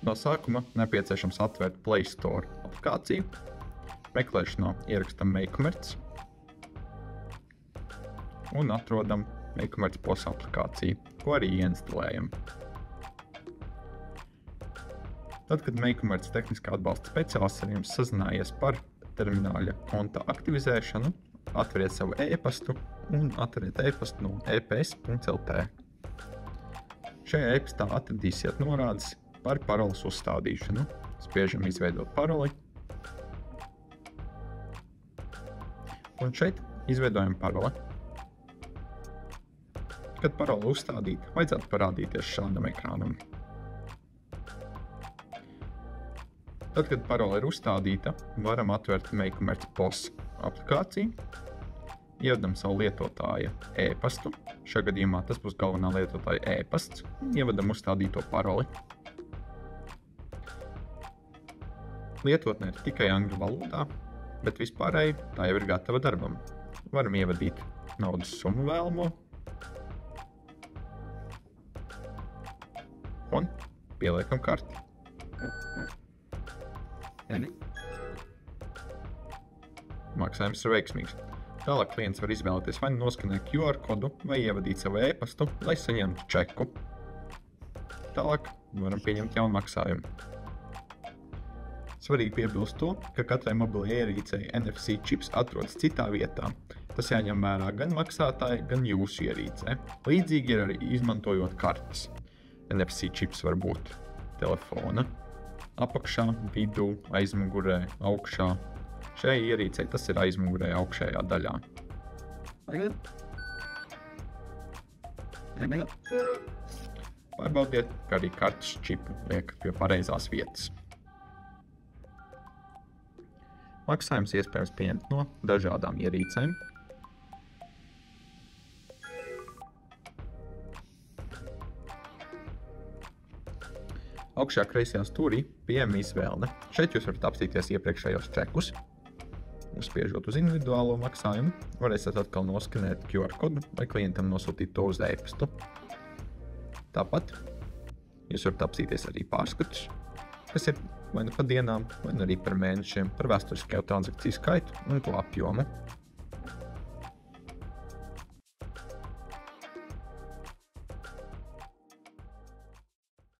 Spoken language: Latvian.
No sākuma nepieciešams atvērt Play Store aplikāciju. Meklēšanā ierakstam MakeMerts un atrodam MakeMerts POS aplikāciju, ko arī ieinstalējam. Tad, kad MakeMerts tehniskā atbalsta speciālists ar jums sazinājies par termināļa konta aktivizēšanu, atveriet savu e-pastu un atveriet e-pastu no eps.lt. Šajā e-pastā atradīsiet norādes par paroles uzstādīšanu. Spiežam izveidot paroli. Un šeit izveidojam paroli. Kad paroli uzstādīta, vajadzētu parādīties šādam ekrānam. Tad, kad parole ir uzstādīta, varam atvērt MakeMerts POS aplikāciju, ievedam savu lietotāja e-pastu, šajā gadījumā tas būs galvenā lietotāja e-pasts, ievedam uzstādīto paroli. Lietotne ir tikai angļu valodā, bet vispārēji tā jau ir gatava darbam. Varam ievadīt naudas summu vēlamo un pieliekam karti. Maksājums ir veiksmīgs. Tālāk klients var izvēlēties vai noskanēt QR kodu vai ievadīt savu e-pastu, lai saņemtu čeku. Tālāk varam pieņemt jaunu maksājumu. Svarīgi piebilst to, ka katrai mobilajai ierīcei NFC čips atrodas citā vietā. Tas jāņem vērā gan maksātāji, gan jūsu ierīcē. Līdzīgi ir arī izmantojot kartes. NFC čips var būt telefona apakšā, vidū, aizmugurē, augšā. Šai ierīcei tas ir aizmugurē augšējā daļā. Pārbaudiet, ka arī kartes čipu liek pie pareizās vietas. Maksājums iespējams pieņemt no dažādām ierīcēm. Augšā kreisajā stūrī pieejama izvēle. Šeit jūs varat apstīties iepriekšējos čekus. Uzspiežot uz individuālo maksājumu, varēsiet atkal noskanēt QR kodu vai klientam nosūtīt to uz e-pastu. Tāpat jūs varat apstīties arī pārskatus, kas ir vai nu pa dienām, vai nu arī par mēnešiem, par vēsturiskajā transakciju skaitu un to apjomu.